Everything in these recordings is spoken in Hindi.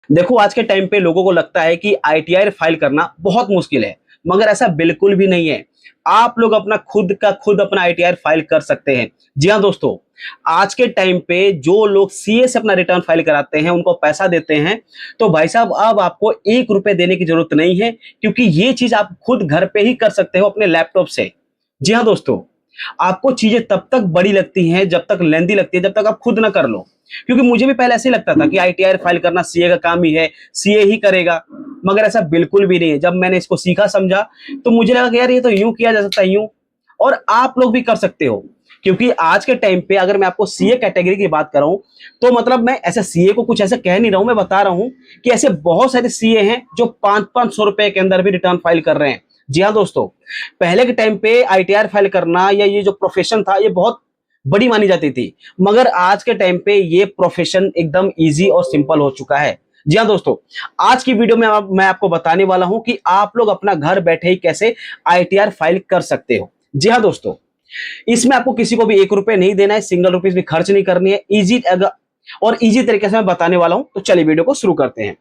देखो आज के टाइम पे लोगों को लगता है कि आईटीआर फाइल करना बहुत मुश्किल है, मगर ऐसा बिल्कुल भी नहीं है। आप लोग अपना खुद का खुद अपना आईटीआर फाइल कर सकते हैं। जी हाँ दोस्तों, आज के टाइम पे जो लोग सीए से अपना रिटर्न फाइल कराते हैं, उनको पैसा देते हैं, तो भाई साहब अब आपको 1 रुपए देने की जरूरत नहीं है, क्योंकि ये चीज आप खुद घर पे ही कर सकते हो अपने लैपटॉप से। जी हाँ दोस्तों, आपको चीजें तब तक बड़ी लगती हैं, जब तक लेंदी लगती है, जब तक आप खुद ना कर लो। क्योंकि मुझे भी पहले ऐसे ही लगता था कि आईटीआर फाइल करना सीए का काम ही है, सीए ही करेगा, मगर ऐसा बिल्कुल भी नहीं है। जब मैंने इसको सीखा समझा, तो मुझे लगा कि यार ये तो यूं किया जा सकता है, यूं। और आप लोग भी कर सकते हो, क्योंकि आज के टाइम पे अगर मैं आपको सीए कैटेगरी की बात कर रहा हूं, तो मतलब मैं ऐसे सीए को कुछ ऐसे कह नहीं रहा हूं, मैं बता रहा हूं कि ऐसे बहुत सारे सीए हैं जो 500-500 रुपए के अंदर भी रिटर्न फाइल कर रहे हैं। जी हाँ दोस्तों, पहले के टाइम पे आईटीआर फाइल करना या ये जो प्रोफेशन था, ये बहुत बड़ी मानी जाती थी, मगर आज के टाइम पे ये प्रोफेशन एकदम इजी और सिंपल हो चुका है। जी हाँ दोस्तों, आज की वीडियो में मैं आपको बताने वाला हूं कि आप लोग अपना घर बैठे ही कैसे आईटीआर फाइल कर सकते हो। जी हाँ दोस्तों, इसमें आपको किसी को भी 1 रुपए नहीं देना है, सिंगल रुपीज भी खर्च नहीं करनी है। इजी तरीके से मैं बताने वाला हूं, तो चलिए वीडियो को शुरू करते हैं।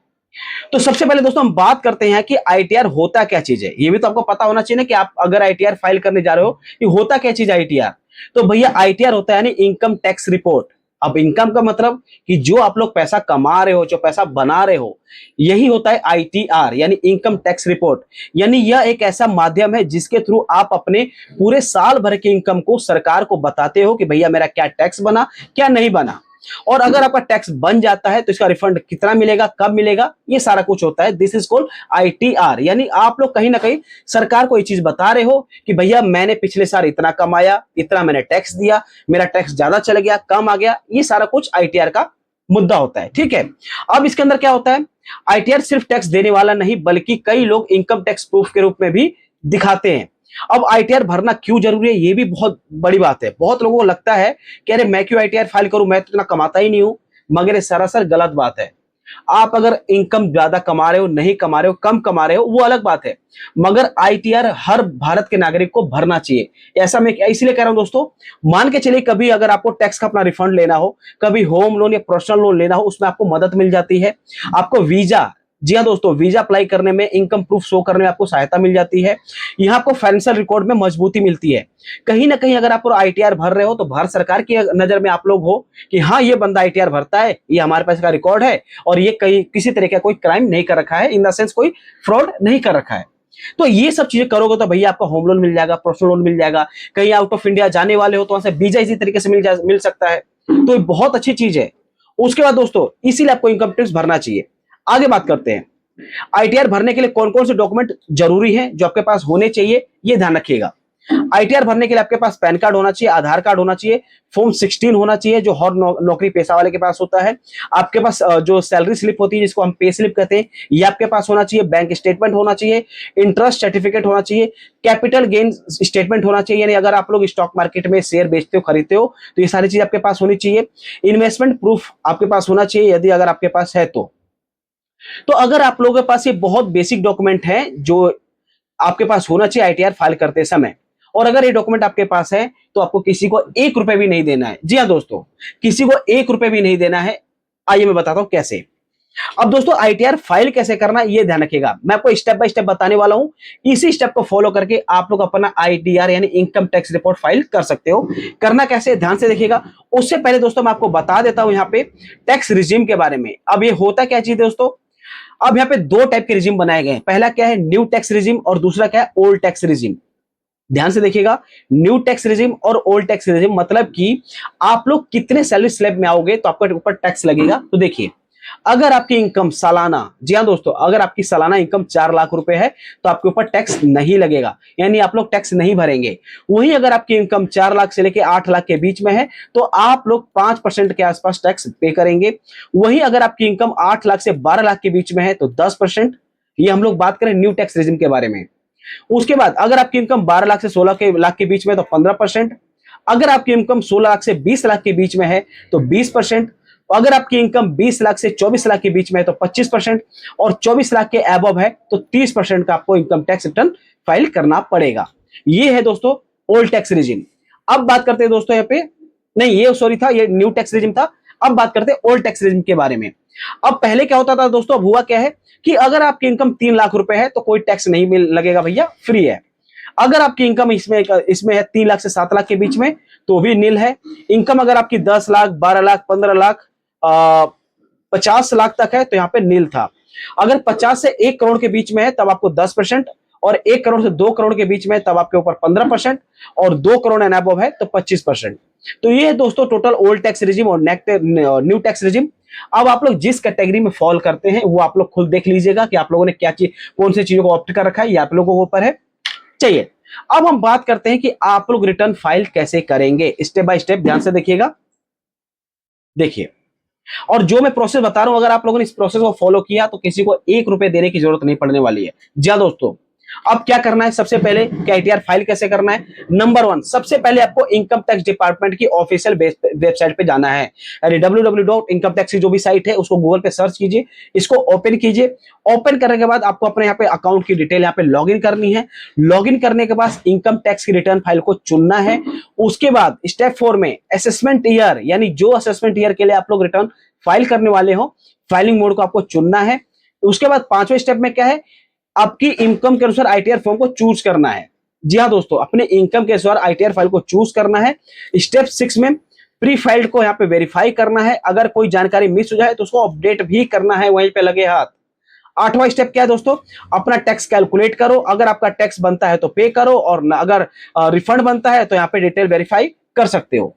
तो सबसे पहले दोस्तों हम बात करते हैं कि आईटीआर होता क्या चीज है। ये भी तो आपको पता होना चाहिए ना कि आप अगर आईटीआर फाइल करने जा रहे हो, कि होता क्या चीज आईटीआर। तो भैया आईटीआर होता है यानी इनकम टैक्स रिपोर्ट। अब इनकम का मतलब कि जो आप लोग पैसा कमा रहे हो, जो पैसा बना रहे हो, यही होता है आईटीआर यानी इनकम टैक्स रिपोर्ट। यानी यह एक ऐसा माध्यम है जिसके थ्रू आप अपने पूरे साल भर के इनकम को सरकार को बताते हो कि भैया मेरा क्या टैक्स बना, क्या नहीं बना। और अगर आपका टैक्स बन जाता है तो इसका रिफंड कितना मिलेगा, कब मिलेगा, ये सारा कुछ होता है। This is called ITR. यानी आप लोग कहीं ना कहीं सरकार को ये चीज बता रहे हो कि भैया मैंने पिछले साल इतना कमाया, इतना मैंने टैक्स दिया, मेरा टैक्स ज्यादा चला गया, कम आ गया। ये सारा कुछ आईटीआर का मुद्दा होता है। ठीक है, अब इसके अंदर क्या होता है, आईटीआर सिर्फ टैक्स देने वाला नहीं, बल्कि कई लोग इनकम टैक्स प्रूफ के रूप में भी दिखाते हैं। अब आईटीआर भरना क्यों जरूरी है, ये भी बहुत बड़ी बात है। बहुत लोगों को लगता है कि अरे मैं क्यों आईटीआर फाइल करूं, मैं तो इतना कमाता ही नहीं हूं। मगर ये सरासर गलत बात है। आप अगर इनकम ज्यादा कमा रहे हो, नहीं कमा रहे हो, कम कमा रहे हो, वो अलग बात है, मगर आईटीआर हर भारत के नागरिक को भरना चाहिए। ऐसा मैं इसलिए कह रहा हूं दोस्तों, मान के चलिए कभी अगर आपको टैक्स का अपना रिफंड लेना हो, कभी होम लोन या पर्सनल लोन लेना हो, उसमें आपको मदद मिल जाती है। आपको वीजा, जी हाँ दोस्तों, वीजा अप्लाई करने में, इनकम प्रूफ शो करने में आपको सहायता मिल जाती है। यहाँ आपको फाइनेंशियल रिकॉर्ड में मजबूती मिलती है। कहीं ना कहीं अगर आप आईटीआर भर रहे हो, तो भारत सरकार की नजर में आप लोग हो कि हाँ ये बंदा आईटीआर भरता है, ये हमारे पास का रिकॉर्ड है, और ये कहीं किसी तरह का कोई क्राइम नहीं कर रखा है, इन द सेंस कोई फ्रॉड नहीं कर रखा है। तो ये सब चीजें करोगे तो भैया आपका होम लोन मिल जाएगा, पर्सनल लोन मिल जाएगा। कहीं आउट ऑफ इंडिया जाने वाले हो तो वहां से वीजा इसी तरीके से मिल सकता है। तो ये बहुत अच्छी चीज है। उसके बाद दोस्तों, इसीलिए आपको इनकम टैक्स भरना चाहिए। आगे बात करते हैं, आईटीआर भरने के लिए कौन कौन से डॉक्यूमेंट जरूरी हैं जो आपके पास होने चाहिए, ये ध्यान रखिएगा। आईटीआर भरने के लिए आपके पास पैन कार्ड होना चाहिए, आधार कार्ड होना चाहिए, फॉर्म 16 होना चाहिए जो हर नौकरी पेशा वाले के पास होता है। आपके पास जो सैलरी स्लिप होती है, जिसको हम पे स्लिप कहते हैं, ये आपके पास होना चाहिए। बैंक स्टेटमेंट होना चाहिए, इंटरेस्ट सर्टिफिकेट होना चाहिए, कैपिटल गेन स्टेटमेंट होना चाहिए, यानी अगर आप लोग स्टॉक मार्केट में शेयर बेचते हो, खरीदते हो, तो ये सारी चीज आपके पास होनी चाहिए। इन्वेस्टमेंट प्रूफ आपके पास होना चाहिए, यदि अगर आपके पास है तो अगर आप लोगों के पास ये बहुत बेसिक डॉक्यूमेंट है जो आपके पास होना चाहिए आईटीआर फाइल करते समय, और अगर ये डॉक्यूमेंट आपके पास है, तो आपको किसी को 1 रुपए भी नहीं देना है। जी हाँ दोस्तों, किसी को 1 रुपए भी नहीं देना है। आइए मैं बताता हूं कैसे। अब दोस्तों आईटीआर फाइल कैसे करना, ये ध्यान रखिएगा, मैं आपको स्टेप बाय स्टेप बताने वाला हूं। इसी स्टेप को फॉलो करके आप लोग अपना आईटीआर यानी इनकम टैक्स रिपोर्ट फाइल कर सकते हो। करना कैसे, ध्यान से देखिएगा। उससे पहले दोस्तों मैं आपको बता देता हूं यहाँ पे टैक्स रिजीम के बारे में। अब ये होता क्या चीज दोस्तों, अब यहाँ पे दो टाइप के रिजीम बनाए गए हैं। पहला क्या है, न्यू टैक्स रिजीम, और दूसरा क्या है, ओल्ड टैक्स रिजीम। ध्यान से देखिएगा, न्यू टैक्स रिजीम और ओल्ड टैक्स रिजीम मतलब कि आप लोग कितने सैलरी स्लैब में आओगे तो आपके ऊपर टैक्स लगेगा। तो देखिए, अगर आपकी इनकम सालाना, जी हाँ दोस्तों, अगर आपकी सालाना इनकम 4 लाख रुपए है, तो आपके ऊपर टैक्स नहीं लगेगा, यानी आप लोग टैक्स नहीं भरेंगे। वहीं अगर आपकी इनकम 4 लाख से लेकर 8 लाख के बीच में है, तो आप लोग 5% के आसपास टैक्स पे करेंगे। वहीं अगर आपकी इनकम 8 लाख से 12 लाख के बीच में है, तो 10%। ये हम लोग बात करें न्यू टैक्स रेजिम के बारे में। उसके बाद अगर आपकी इनकम 12 लाख से 16 लाख के बीच में, तो 15%। अगर आपकी इनकम 16 लाख से 20 लाख के बीच में है, तो 20%। अगर आपकी इनकम 20 लाख से 24 लाख के बीच में है, तो 25%। और 24 लाख के अबव है, तो 30% का आपको इनकम टैक्स रिटर्न फाइल करना पड़ेगा। ये है दोस्तों ओल्ड टैक्स रिजिम। अब बात करते हैं दोस्तों यहाँ पे, नहीं ये सॉरी था, ये न्यू टैक्स रिजिम था। अब बात करते हैं ओल्ड टैक्स रिजिम के बारे में। अब पहले क्या होता था दोस्तों, अब हुआ क्या है कि अगर आपकी इनकम 3 लाख रुपए है तो कोई टैक्स नहीं मिल लगेगा भैया, फ्री है। अगर आपकी इनकम इसमें है 3 लाख से 7 लाख के बीच में तो भी नील है। इनकम अगर आपकी 10 लाख, 12 लाख, 15 लाख, 50 लाख तक है तो यहाँ पे नील था। अगर 50 से 1 करोड़ के बीच में है तब आपको 10%, और 1 करोड़ से 2 करोड़ के बीच में तब आपके ऊपर 15%, और 2 करोड़ एंड अबव है तो 25%। तो ये है दोस्तों टोटल ओल्ड टैक्स रिजिम और न्यू टैक्स रिजिम। अब आप लोग जिस कैटेगरी में फॉल करते हैं वो आप लोग खुद देख लीजिएगा कि आप लोगों ने क्या चीज, कौन सी चीजों को ऑप्ट कर रखा है, ये आप लोगों के ऊपर है। चाहिए अब हम बात करते हैं कि आप लोग रिटर्न फाइल कैसे करेंगे, स्टेप बाय स्टेप ध्यान से देखिएगा। देखिए, और जो मैं प्रोसेस बता रहा हूं, अगर आप लोगों ने इस प्रोसेस को फॉलो किया तो किसी को 1 रुपए देने की जरूरत नहीं पड़ने वाली है। जी हाँ दोस्तों, अब क्या करना है, सबसे पहले आईटीआर फाइल कैसे करना है। नंबर 1, सबसे पहले आपको इनकम टैक्स डिपार्टमेंट की ऑफिशियल वेबसाइट पे जाना है। यानी www.incometax की जो भी साइट है उसको गूगल पे सर्च कीजिए, इसको ओपन कीजिए। ओपन करने के बाद आपको अपने यहाँ पे अकाउंट की डिटेल यहाँ पे लॉगिन करनी है। लॉगिन करने के बाद इनकम टैक्स की रिटर्न फाइल को चुनना है। उसके बाद स्टेप 4 में असेसमेंट ईयर, यानी जो असेसमेंट ईयर के लिए आप लोग रिटर्न फाइल करने वाले हो, फाइलिंग मोड को आपको चुनना है। उसके बाद 5वें स्टेप में क्या है, आपकी इनकम के अनुसार आईटीआर फॉर्म को चूज करना है। जी हाँ दोस्तों, अपने इनकम के अनुसार आईटीआर फाइल को चूज करना है। स्टेप 6 में प्री फाइल्ड को यहाँ पे वेरीफाई करना है। अगर कोई जानकारी मिस हो जाए तो उसको अपडेट भी करना है वहीं पे लगे हाथ। 8वां स्टेप क्या है दोस्तों, अपना टैक्स कैलकुलेट करो। अगर आपका टैक्स बनता है तो पे करो, और अगर रिफंड बनता है तो यहाँ पे डिटेल वेरीफाई कर सकते हो।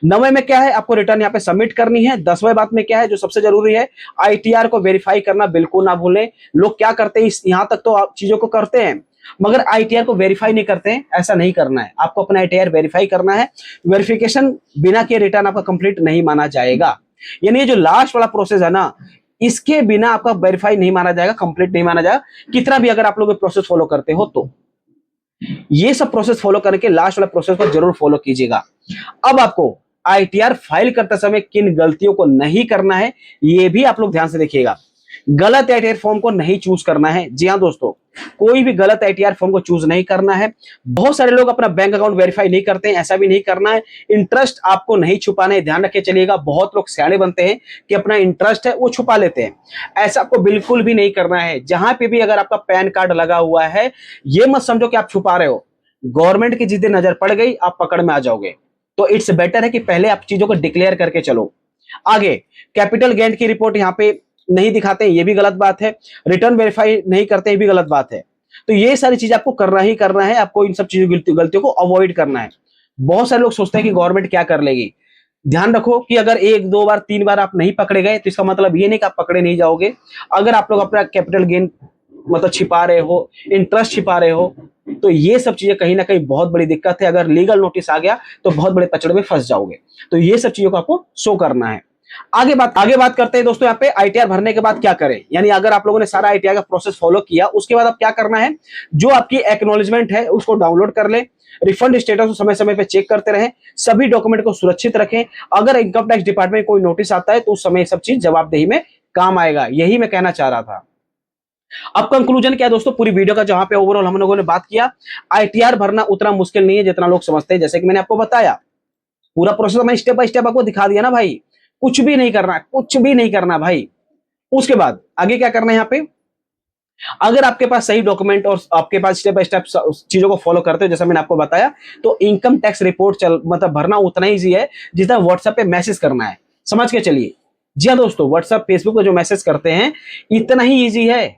9वें में क्या है, आपको रिटर्न यहाँ पे सबमिट करनी है। 10वें बात में क्या है जो सबसे जरूरी है, आईटीआर को वेरीफाई करना बिल्कुल ना भूलें। लोग क्या करते हैं, यहां तक तो आप चीजों को करते हैं मगर आईटीआर को वेरीफाई नहीं करते हैं। ऐसा नहीं करना है, आपको अपना आईटीआर वेरीफाई करना है। वेरिफिकेशन बिना के रिटर्न आपका कंप्लीट नहीं माना जाएगा। यानी ये जो लास्ट वाला प्रोसेस है ना, इसके बिना आपका वेरीफाई नहीं माना जाएगा, कंप्लीट नहीं माना जाएगा, कितना भी अगर आप लोग प्रोसेस फॉलो करते हो तो। ये सब प्रोसेस फॉलो करके लास्ट वाला प्रोसेस को जरूर फॉलो कीजिएगा। अब आपको आईटीआर फाइल करते समय किन गलतियों को नहीं करना है ये भी आप लोग ध्यान से देखिएगा। गलत आईटीआर फॉर्म को नहीं चूज करना है। जी हाँ दोस्तों, कोई भी गलत आईटीआर फॉर्म को चूज नहीं करना है। बहुत सारे लोग अपना बैंक अकाउंट वेरीफाई नहीं करते हैं, ऐसा भी नहीं करना है। इंटरेस्ट आपको नहीं छुपाना है, ध्यान रखे चलिएगा। बहुत लोग सियाने बनते हैं कि अपना इंटरेस्ट है वो छुपा लेते हैं, ऐसा आपको बिल्कुल भी नहीं करना है। जहां पे भी अगर आपका पैन कार्ड लगा हुआ है, ये मत समझो कि आप छुपा रहे हो। गवर्नमेंट की जिस दिन नजर पड़ गई आप पकड़ में आ जाओगे। तो इट्स बेटर है कि पहले आप चीजों को डिक्लेयर करके चलो। आगे कैपिटल गेन की रिपोर्ट यहाँ पे नहीं दिखाते हैं, ये भी गलत बात है। रिटर्न वेरीफाई नहीं करते, ये भी गलत बात है। तो ये सारी चीज आपको करना ही करना है। आपको इन सब चीजों गलतियों को अवॉइड करना है। बहुत सारे लोग सोचते हैं कि गवर्नमेंट क्या कर लेगी। ध्यान रखो कि अगर 1, 2 बार, 3 बार आप नहीं पकड़े गए तो इसका मतलब ये नहीं कि आप पकड़े नहीं जाओगे। अगर आप लोग अपना कैपिटल गेन मतलब छिपा रहे हो, इंटरेस्ट छिपा रहे हो, तो ये सब चीजें कहीं ना कहीं बहुत बड़ी दिक्कत है। अगर लीगल नोटिस आ गया तो बहुत बड़े पचड़े में फंस जाओगे। तो ये सब चीजों को आपको शो करना है। आगे बात करते हैं दोस्तों यहाँ पे आईटीआर भरने के बाद क्या करें। यानी अगर आप लोगों ने सारा आईटीआर का प्रोसेस फॉलो किया, उसके बाद अब क्या करना है, जो आपकी एक्नॉलेजमेंट है उसको डाउनलोड कर ले। रिफंड स्टेटस को समय समय पे चेक करते रहें। सभी डॉक्यूमेंट को सुरक्षित रखें। अगर इनकम टैक्स डिपार्टमेंट में कोई नोटिस आता है तो उस समय सब चीज जवाबदेही में काम आएगा। यही मैं कहना चाह रहा था। अब कंक्लूजन क्या है दोस्तों पूरी वीडियो का, जहां पे ओवरऑल हम लोगों ने बात किया, आईटीआर भरना उतना मुश्किल नहीं है जितना लोग समझते हैं। जैसे कि मैंने आपको बताया, पूरा प्रोसेस मैं स्टेप बाय स्टेप आपको दिखा दिया ना भाई। कुछ भी नहीं करना, कुछ भी नहीं करना भाई। उसके बाद आगे क्या करना है यहाँ पे, अगर आपके पास सही डॉक्यूमेंट और आपके पास स्टेप बाय स्टेप चीजों को फॉलो करते हो जैसा मैंने आपको बताया, तो इनकम टैक्स रिपोर्ट मतलब भरना उतना ईजी है जितना व्हाट्सएप पे मैसेज करना है। समझ के चलिए। जी हाँ दोस्तों, व्हाट्सएप फेसबुक पे जो मैसेज करते हैं इतना ही ईजी है।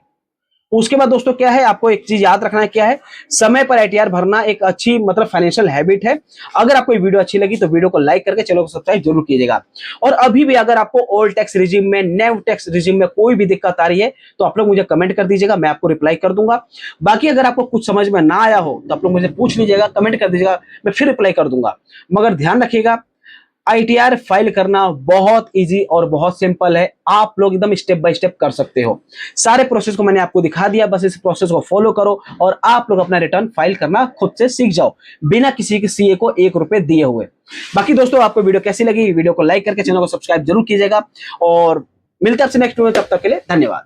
उसके बाद दोस्तों क्या है, आपको एक चीज याद रखना है, क्या है, समय पर आईटीआर भरना एक अच्छी मतलब फाइनेंशियल हैबिट है। अगर आपको ये वीडियो अच्छी लगी तो वीडियो को लाइक करके चैनल को सब्सक्राइब जरूर कीजिएगा। और अभी भी अगर आपको ओल्ड टैक्स रिजिम में, न्यू टैक्स रिजिम में कोई भी दिक्कत आ रही है तो आप लोग मुझे कमेंट कर दीजिएगा, मैं आपको रिप्लाई कर दूंगा। बाकी अगर आपको कुछ समझ में ना आया हो तो आप लोग मुझे पूछ लीजिएगा, कमेंट कर दीजिएगा, मैं फिर रिप्लाई कर दूंगा। मगर ध्यान रखिएगा, आईटीआर फाइल करना बहुत इजी और बहुत सिंपल है। आप लोग एकदम स्टेप बाय स्टेप कर सकते हो। सारे प्रोसेस को मैंने आपको दिखा दिया, बस इस प्रोसेस को फॉलो करो और आप लोग अपना रिटर्न फाइल करना खुद से सीख जाओ, बिना किसी के सीए को 1 रुपए दिए हुए। बाकी दोस्तों आपको वीडियो कैसी लगी, वीडियो को लाइक करके चैनल को सब्सक्राइब जरूर कीजिएगा और मिलते हैं आपसे नेक्स्ट वीडियो में। तब तक के लिए धन्यवाद।